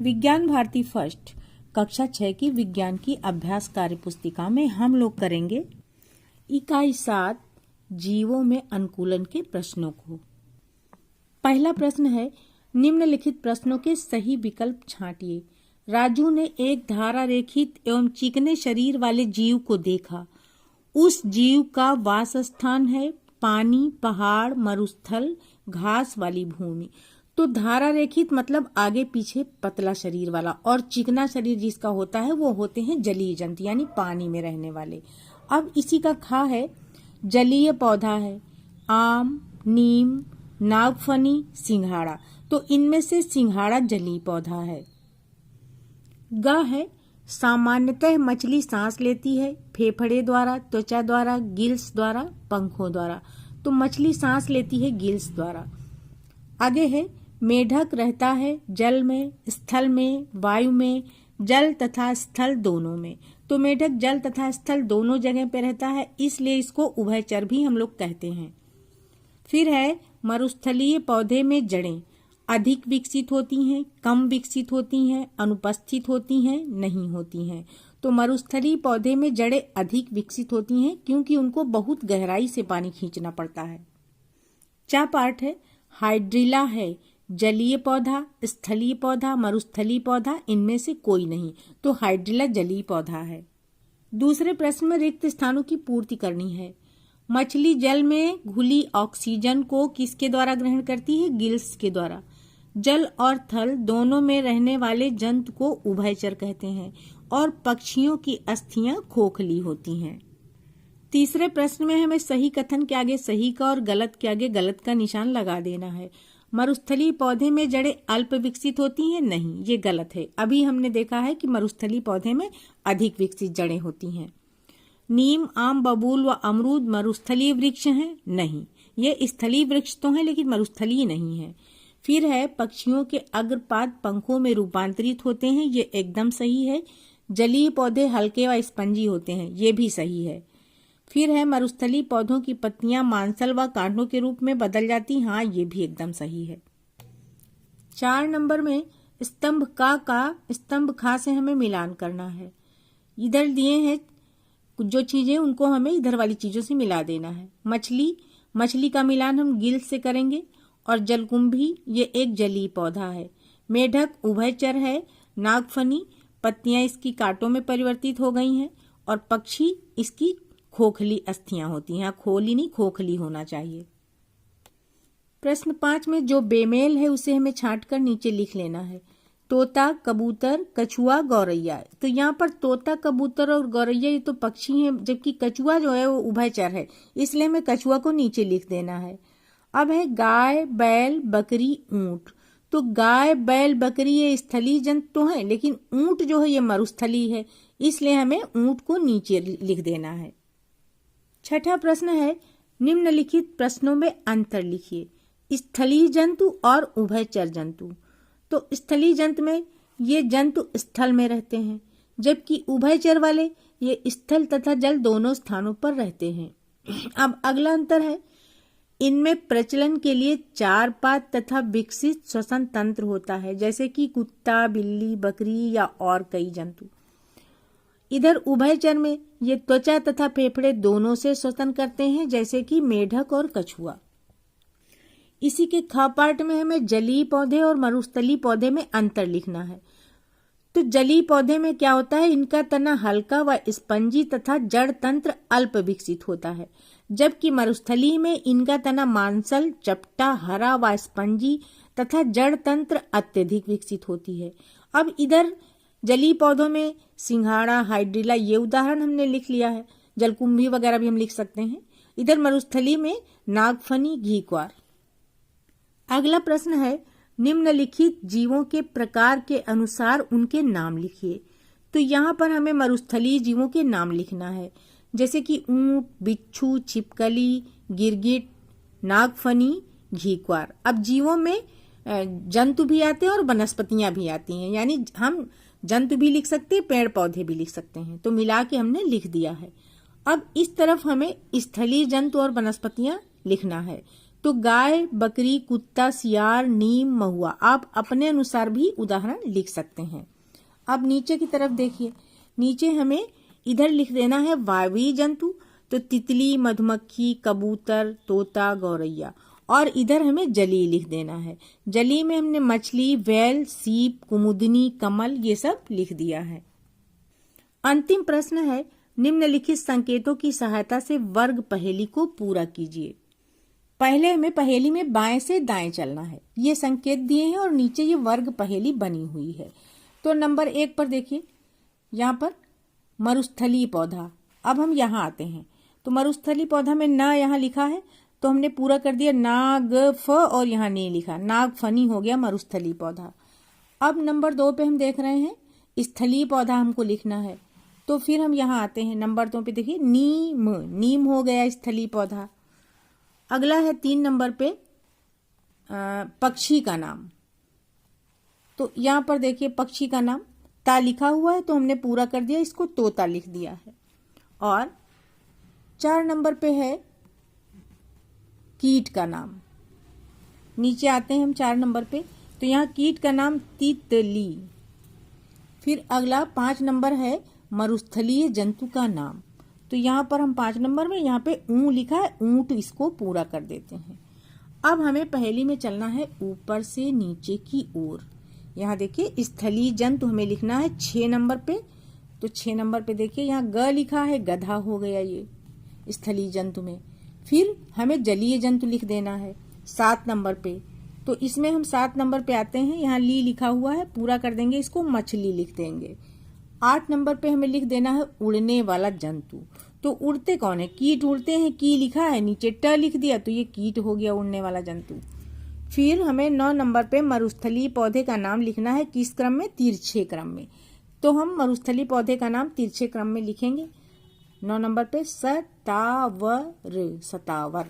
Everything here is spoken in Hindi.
विज्ञान भारती फर्स्ट कक्षा 6 की विज्ञान की अभ्यास कार्य पुस्तिका में हम लोग करेंगे इकाई 7 जीवों में अनुकूलन के प्रश्नों को। पहला प्रश्न है, निम्नलिखित प्रश्नों के सही विकल्प छांटिए। राजू ने एक धारा रेखित एवं चिकने शरीर वाले जीव को देखा। उस जीव का वास स्थान है पानी, पहाड़, मरुस्थल, घास वाली भूमि। तो धारा रेखित मतलब आगे पीछे पतला शरीर वाला, और चिकना शरीर जिसका होता है वो होते हैं जलीय जंतु यानी पानी में रहने वाले। अब इसी का खा है, जलीय पौधा है आम, नीम, नागफनी, सिंघाड़ा। तो इनमें से सिंघाड़ा जलीय पौधा है। ग है, सामान्यतः मछली सांस लेती है फेफड़े द्वारा, त्वचा द्वारा, गिल्स द्वारा, पंखों द्वारा। तो मछली सांस लेती है गिल्स द्वारा। आगे है, मेढक रहता है जल में, स्थल में, वायु में, जल तथा स्थल दोनों में। तो मेढक जल तथा स्थल दोनों जगह पे रहता है, इसलिए इसको उभयचर भी हम लोग कहते हैं। फिर है, मरुस्थलीय पौधे में जड़ें अधिक विकसित होती हैं, कम विकसित होती हैं, अनुपस्थित होती हैं, नहीं होती हैं। तो मरुस्थलीय पौधे में जड़ें अधिक विकसित होती हैं क्योंकि उनको बहुत गहराई से पानी खींचना पड़ता है। चा पार्ट है, हाइड्रिला है जलीय पौधा, स्थलीय पौधा, मरुस्थलीय पौधा, इनमें से कोई नहीं। तो हाइड्रिला जलीय पौधा है। दूसरे प्रश्न में रिक्त स्थानों की पूर्ति करनी है। मछली जल में घुली ऑक्सीजन को किसके द्वारा ग्रहण करती है? गिल्स के द्वारा। जल और थल दोनों में रहने वाले जंतु को उभयचर कहते हैं, और पक्षियों की अस्थियां खोखली होती हैं। तीसरे प्रश्न में हमें सही कथन के आगे सही का और गलत के आगे गलत का निशान लगा देना है। मरुस्थलीय पौधे में जड़ें अल्प विकसित होती हैं, नहीं, ये गलत है। अभी हमने देखा है कि मरुस्थलीय पौधे में अधिक विकसित जड़ें होती हैं। नीम, आम, बबूल व अमरूद मरुस्थलीय वृक्ष हैं, नहीं, ये स्थलीय वृक्ष तो हैं लेकिन मरुस्थलीय नहीं है। फिर है, पक्षियों के अग्रपाद पंखों में रूपांतरित होते हैं, ये एकदम सही है। जलीय पौधे हल्के व स्पंजी होते हैं, ये भी सही है। फिर है, मरुस्थलीय पौधों की पत्तियां मांसल व कांटों के रूप में बदल जाती, हाँ, ये भी एकदम सही है। 4 नंबर में स्तंभ का स्तंभ खा से हमें मिलान करना है। इधर दिए हैं जो चीजें, उनको हमें इधर वाली चीजों से मिला देना है। मछली का मिलान हम गिल से करेंगे, और जलकुंभी ये एक जलीय पौधा है। मेढक उभयचर है। नागफनी पत्तियां इसकी कांटों में परिवर्तित हो गई हैं, और पक्षी इसकी खोखली अस्थियां होती हैं, खोली नहीं खोखली होना चाहिए। प्रश्न 5 में जो बेमेल है उसे हमें छांट कर नीचे लिख लेना है। तोता, कबूतर, कछुआ, गौरैया। तो यहाँ पर तोता, कबूतर और गौरैया ये तो पक्षी हैं, जबकि कछुआ जो है वो उभयचर है, इसलिए हमें कछुआ को नीचे लिख देना है। अब है गाय, बैल, बकरी, ऊंट। तो गाय, बैल, बकरी ये स्थलीय जंतु तो है, लेकिन ऊंट जो है ये मरुस्थलीय है, इसलिए हमें ऊंट को नीचे लिख देना है। छठा प्रश्न है, निम्नलिखित प्रश्नों में अंतर लिखिए। स्थलीय जंतु और उभयचर जंतु। तो स्थलीय जंतु में ये जंतु स्थल में रहते हैं, जबकि उभयचर वाले ये स्थल तथा जल दोनों स्थानों पर रहते हैं। अब अगला अंतर है, इनमें प्रचलन के लिए 4 पाद तथा विकसित श्वसन तंत्र होता है, जैसे कि कुत्ता, बिल्ली, बकरी या और कई जंतु। इधर उभयचर में ये त्वचा तथा फेफड़े दोनों से श्वसन करते हैं, जैसे कि मेढक और कछुआ। इसी के ख पार्ट में हमें जलीय पौधे और मरुस्थलीय पौधे में अंतर लिखना है। तो जलीय पौधे में क्या होता है, इनका तना हल्का व स्पंजी तथा जड़ तंत्र अल्प विकसित होता है, जबकि मरुस्थलीय में इनका तना मांसल, चपटा, हरा व स्पंजी तथा जड़ तंत्र अत्यधिक विकसित होती है। अब इधर जलीय पौधों में सिंघाड़ा, हाइड्रिला ये उदाहरण हमने लिख लिया है, जलकुंभी वगैरह भी हम लिख सकते हैं। इधर मरुस्थलीय में नागफनी, घीक्वार। अगला प्रश्न है, निम्नलिखित जीवों के प्रकार के अनुसार उनके नाम लिखिए। तो यहाँ पर हमें मरुस्थलीय जीवों के नाम लिखना है, जैसे कि ऊंट, बिच्छू, छिपकली, गिरगिट, नागफनी, घीक्वार। अब जीवों में जंतु भी आते हैं और वनस्पतियां भी आती हैं, यानी हम जंतु भी लिख सकते हैं, पेड़ पौधे भी लिख सकते हैं। तो मिला के हमने लिख दिया है। अब इस तरफ हमें स्थलीय जंतु और वनस्पतियां लिखना है। तो गाय, बकरी, कुत्ता, सियार, नीम, महुआ। आप अपने अनुसार भी उदाहरण लिख सकते हैं। अब नीचे की तरफ देखिए, नीचे हमें इधर लिख देना है वायवीय जंतु, तो तितली, मधुमक्खी, कबूतर, तोता, गौरैया। और इधर हमें जलीय लिख देना है। जलीय में हमने मछली, व्हेल, सीप, कुमुदनी, कमल ये सब लिख दिया है। अंतिम प्रश्न है, निम्नलिखित संकेतों की सहायता से वर्ग पहेली को पूरा कीजिए। पहले हमें पहेली में बाएं से दाएं चलना है। ये संकेत दिए हैं और नीचे ये वर्ग पहेली बनी हुई है। तो नंबर 1 पर देखिए, यहाँ पर मरुस्थलीय पौधा। अब हम यहाँ आते हैं, तो मरुस्थलीय पौधा में न यहाँ लिखा है, तो हमने पूरा कर दिया नाग फ और यहाँ नहीं लिखा, नाग फनी हो गया मरुस्थलीय पौधा। अब नंबर 2 पे हम देख रहे हैं स्थलीय पौधा हमको लिखना है, तो फिर हम यहाँ आते हैं नंबर 2 पे देखिए नीम, नीम हो गया स्थलीय पौधा। अगला है 3 नंबर पे पक्षी का नाम, तो यहाँ पर देखिए पक्षी का नाम ता लिखा हुआ है, तो हमने पूरा कर दिया, इसको तोता लिख दिया है। और 4 नंबर पे है कीट का नाम। नीचे आते हैं हम 4 नंबर पे, तो यहाँ कीट का नाम तितली। फिर अगला 5 नंबर है मरुस्थलीय जंतु का नाम, तो यहाँ पर हम 5 नंबर में यहाँ पे ऊ लिखा है, ऊंट, इसको पूरा कर देते हैं। अब हमें पहेली में चलना है ऊपर से नीचे की ओर। यहाँ देखिए स्थलीय जंतु हमें लिखना है 6 नंबर पे, तो 6 नंबर पे देखिए यहाँ ग लिखा है, गधा हो गया ये स्थलीय जंतु में। फिर हमें जलीय जंतु लिख देना है 7 नंबर पे, तो इसमें हम 7 नंबर पे आते हैं, यहाँ ली लिखा हुआ है, पूरा कर देंगे, इसको मछली लिख देंगे। 8 नंबर पे हमें लिख देना है उड़ने वाला जंतु, तो उड़ते कौन है, कीट उड़ते हैं, की लिखा है, नीचे ट लिख दिया, तो ये कीट हो गया उड़ने वाला जंतु। फिर हमें 9 नंबर पे मरुस्थलीय पौधे का नाम लिखना है, किस क्रम में, तिरछे क्रम में, तो हम मरुस्थलीय पौधे का नाम तिरछे क्रम में लिखेंगे। 9 नंबर पे सतावर, सतावर।